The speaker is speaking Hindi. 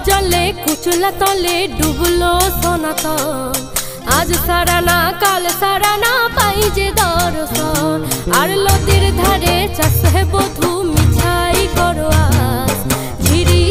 जले कुचला तले डुबलो सनातन आज साराना काल साराना पाई जे दर्शन आर लदिर धारे चाष बधू मिछाई करो आस झिरी